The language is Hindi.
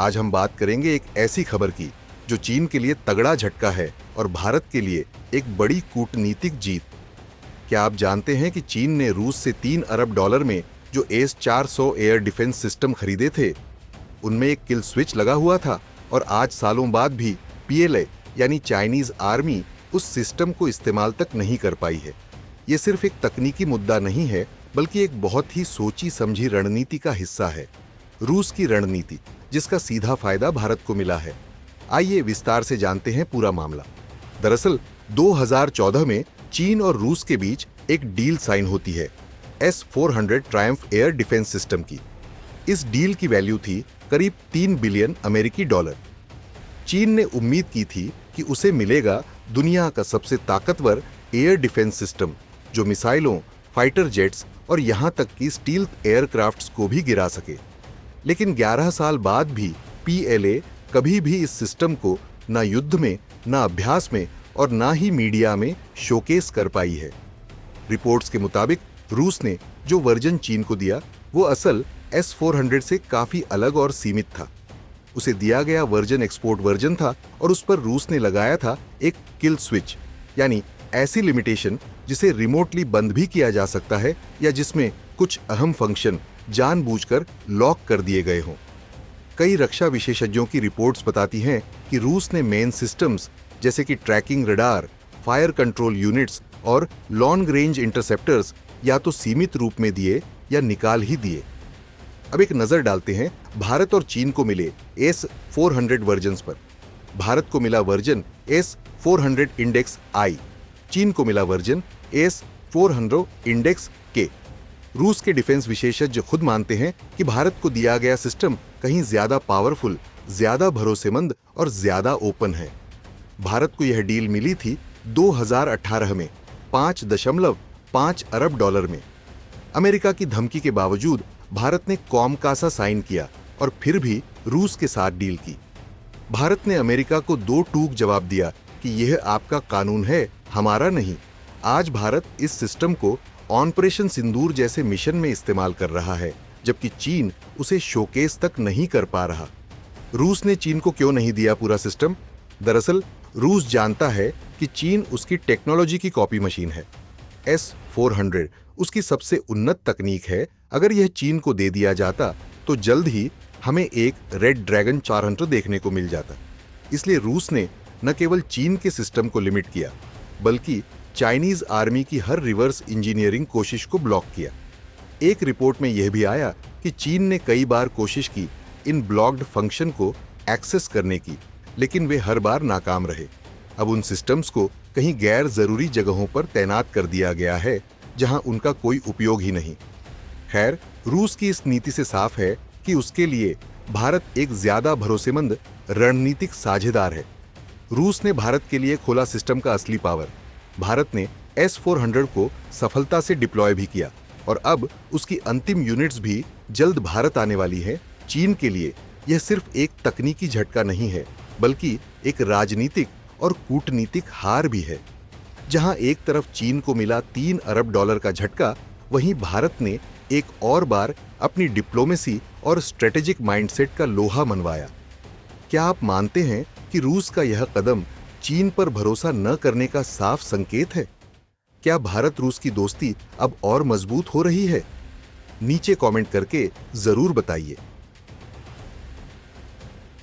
आज हम बात करेंगे एक ऐसी खबर की जो चीन के लिए तगड़ा झटका है और भारत के लिए एक बड़ी कूटनीतिक जीत। क्या आप जानते हैं कि चीन ने रूस से $3 अरब में जो S-400 एयर डिफेंस सिस्टम खरीदे थे, उनमें एक किल स्विच लगा हुआ था और आज सालों बाद भी PLA यानी चाइनीज आर्मी उस सिस्टम को इस्तेमाल तक नहीं कर पाई है। ये सिर्फ एक तकनीकी मुद्दा नहीं है, बल्कि एक बहुत ही सोची समझी रणनीति का हिस्सा है। रूस की रणनीति जिसका सीधा फायदा भारत को मिला है। आइए विस्तार से जानते हैं पूरा मामला। दरअसल 2014 में चीन और रूस के बीच एक डील साइन होती है S-400 Triumph air defence system की। इस डील की वैल्यू थी करीब $3 बिलियन अमेरिकी डॉलर। चीन ने उम्मीद की थी कि उसे मिलेगा दुनिया का सबसे ताकतवर एयर डिफेंस सिस्टम जो मिसाइलों, फाइटर जेट्स और यहां तक कि स्टील्थ एयरक्राफ्ट्स को भी गिरा सके। लेकिन 11 साल बाद भी PLA कभी भी इस सिस्टम को ना युद्ध में, ना अभ्यास में और ना ही मीडिया में शोकेस कर पाई है। रिपोर्ट्स के मुताबिक रूस ने जो वर्जन चीन को दिया वो असल S-400 से काफी अलग और सीमित था। उसे दिया गया वर्जन एक्सपोर्ट वर्जन था और उस पर रूस ने लगाया था एक किल स्विच, यानी ऐसी लिमिटेशन जिसे रिमोटली बंद भी किया जा सकता है या जिसमें कुछ अहम फंक्शन जानबूझकर लॉक कर दिए गए हों। कई रक्षा विशेषज्ञों की रिपोर्ट्स बताती हैं कि रूस ने मेन सिस्टम्स जैसे कि tracking radar, fire control units और लॉन्ग रेंज इंटरसेप्टर्स या तो सीमित रूप में दिए या निकाल ही दिए। अब एक नजर डालते हैं भारत और चीन को मिले S-400 वर्जन्स पर। भारत को मिला वर्जन S-400 इंडेक्स I, चीन को मिला वर्जन S-400 इंडेक्स K। रूस के डिफेंस विशेषज्ञ खुद मानते हैं कि भारत को दिया गया सिस्टम कहीं ज्यादा पावरफुल, ज्यादा भरोसेमंद और ज्यादा ओपन है। भारत को यह डील मिली थी 2018 में $5.5 अरब में। अमेरिका की धमकी के बावजूद भारत ने कॉमकासा साइन किया और फिर भी रूस के साथ डील की। भारत ने अमेरिका को दो टूक जवाब दिया कि यह आपका कानून है, हमारा नहीं। आज भारत इस सिस्टम को ऑपरेशन सिंदूर जैसे मिशन में इस्तेमाल कर रहा है, जबकि चीन उसे शोकेस तक नहीं कर पा रहा। रूस ने चीन को क्यों नहीं दिया पूरा सिस्टम? दरअसल रूस जानता है कि चीन उसकी टेक्नोलॉजी की कॉपी मशीन है। S-400 उसकी सबसे उन्नत तकनीक है। अगर यह चीन को दे दिया जाता तो जल्द ही हमें एक रेड ड्रैगन 400 देखने को मिल जाता। इसलिए रूस ने न केवल चीन के सिस्टम को लिमिट किया, बल्कि चाइनीज आर्मी की हर रिवर्स इंजीनियरिंग कोशिश को ब्लॉक किया। एक रिपोर्ट में यह भी आया कि चीन ने कई बार कोशिश की इन ब्लॉक्ड फंक्शन को एक्सेस करने की, लेकिन वे हर बार नाकाम रहे। अब उन सिस्टम्स को कहीं गैर जरूरी जगहों पर तैनात कर दिया गया है जहां उनका कोई उपयोग ही नहीं। खैर, रूस की इस नीति से साफ है कि उसके लिए भारत एक ज्यादा भरोसेमंद रणनीतिक साझेदार है। रूस ने भारत के लिए खोला सिस्टम का असली पावर। भारत ने S-400 को सफलता से डिप्लॉय भी किया और अब उसकी अंतिम यूनिट्स भी जल्द भारत आने वाली हैं। चीन के लिए यह सिर्फ एक तकनीकी झटका नहीं है, बल्कि एक राजनीतिक और कूटनीतिक हार भी है। जहां एक तरफ चीन को मिला $3 अरब का झटका, वहीं भारत ने एक और बार अपनी डिप्लोमेसी और स्ट्रेटेजिक माइंडसेट का लोहा मनवाया। क्या आप मानते हैं कि रूस का यह कदम चीन पर भरोसा न करने का साफ संकेत है? क्या भारत रूस की दोस्ती अब और मजबूत हो रही है? नीचे कमेंट करके जरूर बताइए।